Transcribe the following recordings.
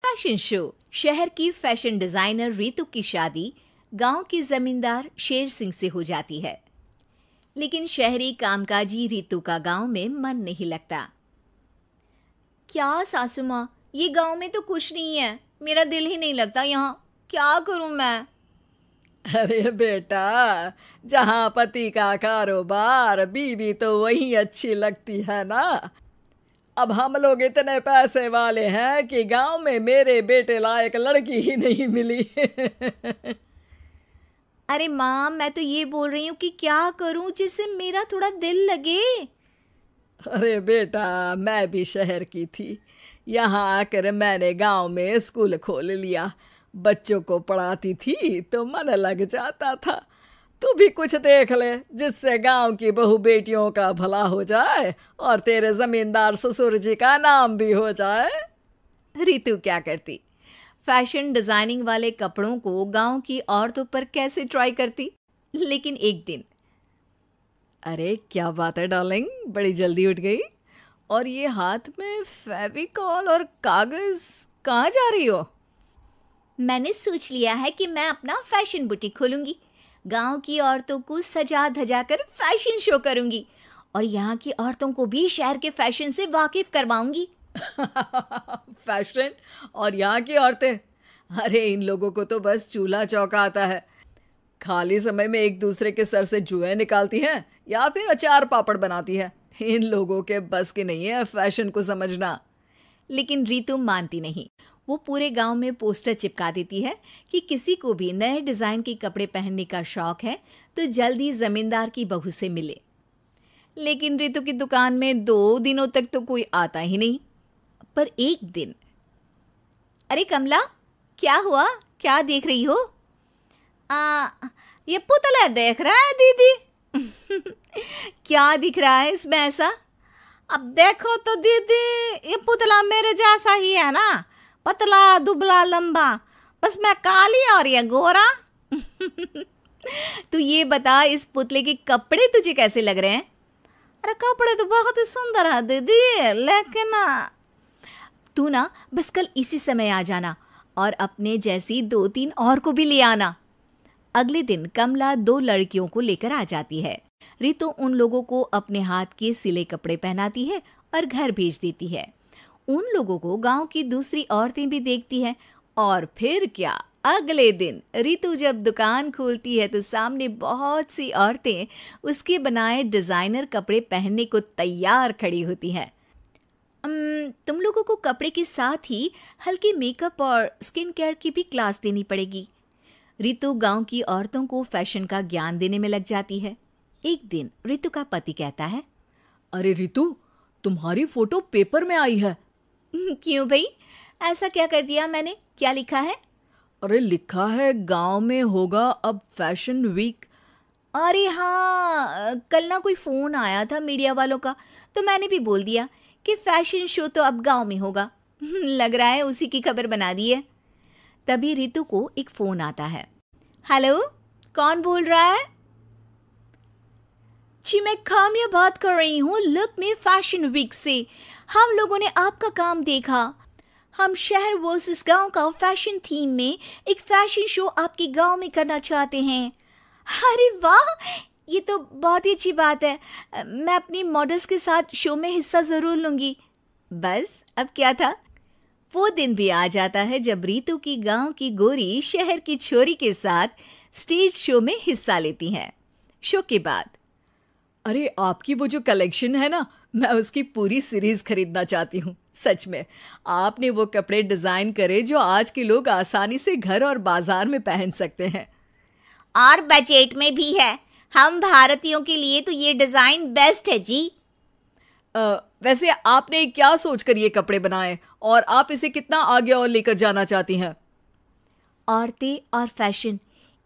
Fashion show. शहर की fashion designer Ritu की शादी गांव के जमींदार शेर सिंह से हो जाती है, लेकिन शहरी कामकाजी रितु का गांव में मन नहीं लगता। क्या सासू माँ, ये गांव में तो कुछ नहीं है, मेरा दिल ही नहीं लगता यहाँ, क्या करूं मैं? अरे बेटा, जहाँ पति का कारोबार बीवी तो वही अच्छी लगती है ना। अब हम लोग इतने पैसे वाले हैं कि गांव में मेरे बेटे लायक लड़की ही नहीं मिली। अरे माँ, मैं तो ये बोल रही हूँ कि क्या करूं जिससे मेरा थोड़ा दिल लगे। अरे बेटा, मैं भी शहर की थी, यहाँ आकर मैंने गांव में स्कूल खोल लिया। बच्चों को पढ़ाती थी तो मन लग जाता था। तू भी कुछ देख ले जिससे गांव की बहू बेटियों का भला हो जाए और तेरे जमींदार ससुर जी का नाम भी हो जाए। रितु क्या करती? फैशन डिजाइनिंग वाले कपड़ों को गांव की औरतों पर कैसे ट्राई करती। लेकिन एक दिन, अरे क्या बात है डार्लिंग, बड़ी जल्दी उठ गई। और ये हाथ में फेविकॉल और कागज, कहाँ जा रही हो? मैंने सोच लिया है कि मैं अपना फैशन बुटीक खोलूंगी। गांव की औरतों को सजा धजा कर फैशन शो करूंगी और यहाँ की औरतों को भी शहर के फैशन से वाकिफ करवाऊंगी। फैशन और यहाँ की औरतें, अरे इन लोगों को तो बस चूल्हा चौका आता है। खाली समय में एक दूसरे के सर से जुएं निकालती हैं या फिर अचार पापड़ बनाती है। इन लोगों के बस की नहीं है फैशन को समझना। लेकिन रितु मानती नहीं। वो पूरे गांव में पोस्टर चिपका देती है कि किसी को भी नए डिजाइन के कपड़े पहनने का शौक है तो जल्दी जमींदार की बहू से मिले। लेकिन रितु की दुकान में 2 दिनों तक तो कोई आता ही नहीं। पर एक दिन, अरे कमला, क्या हुआ? क्या देख रही हो? ये पुतला देख रहा है दीदी। क्या दिख रहा है इसमें ऐसा? अब देखो तो दीदी, ये पुतला मेरे जैसा ही है ना, पतला दुबला लंबा, बस मैं काली और ये गोरा। तो ये बता, इस पुतले के कपड़े तुझे कैसे लग रहे हैं? अरे कपड़े तो बहुत ही सुंदर है दीदी, लेकिन तू ना बस कल इसी समय आ जाना और अपने जैसी 2-3 और को भी ले आना। अगले दिन कमला 2 लड़कियों को लेकर आ जाती है। रितु उन लोगों को अपने हाथ के सिले कपड़े पहनाती है और घर भेज देती है। उन लोगों को गांव की दूसरी औरतें भी देखती हैं। और फिर क्या, अगले दिन रितु जब दुकान खोलती है तो सामने बहुत सी औरतें उसके बनाए डिजाइनर कपड़े पहनने को तैयार खड़ी होती हैं। तुम लोगों को कपड़े के साथ ही हल्के मेकअप और स्किन केयर की भी क्लास देनी पड़ेगी। रितु गांव की औरतों को फैशन का ज्ञान देने में लग जाती है। एक दिन रितु का पति कहता है, अरे रितु, तुम्हारी फोटो पेपर में आई है। क्यों भाई, ऐसा क्या कर दिया मैंने? क्या लिखा है? अरे लिखा है गांव में होगा अब फैशन वीक। अरे हाँ, कल ना कोई फोन आया था मीडिया वालों का, तो मैंने भी बोल दिया कि फैशन शो तो अब गांव में होगा। लग रहा है उसी की खबर बना दी है। तभी रितु को एक फोन आता है। हेलो, कौन बोल रहा है? जी मैं काम्या बात कर रही हूँ लुक में फैशन वीक से। हम लोगों ने आपका काम देखा। हम शहर वर्सेस गांव का फैशन थीम में एक फैशन शो आपके गांव में करना चाहते हैं। अरे वाह, ये तो बहुत ही अच्छी बात है। मैं अपनी मॉडल्स के साथ शो में हिस्सा जरूर लूंगी। बस अब क्या था, वो दिन भी आ जाता है जब रितु की गांव की गोरी शहर की छोरी के साथ स्टेज शो में हिस्सा लेती हैं। शो के बाद, अरे आपकी वो जो कलेक्शन है ना, मैं उसकी पूरी सीरीज खरीदना चाहती हूँ। सच में आपने वो कपड़े डिजाइन करे जो आज के लोग आसानी से घर और बाजार में पहन सकते हैं और बजट में भी है। हम भारतीयों के लिए तो ये डिजाइन बेस्ट है जी। वैसे आपने क्या सोचकर ये कपड़े बनाए और आप इसे कितना आगे और लेकर जाना चाहती हैं? औरतें और फैशन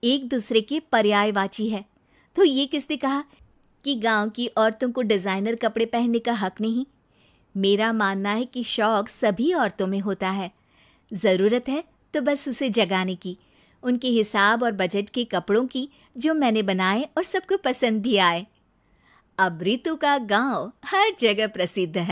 एक दूसरे के पर्यायवाची है। तो ये किसने कहा कि गांव की औरतों को डिजाइनर कपड़े पहनने का हक नहीं? मेरा मानना है कि शौक सभी औरतों में होता है। ज़रूरत है तो बस उसे जगाने की, उनके हिसाब और बजट के कपड़ों की जो मैंने बनाए और सबको पसंद भी आए। अब रितु का गांव हर जगह प्रसिद्ध है।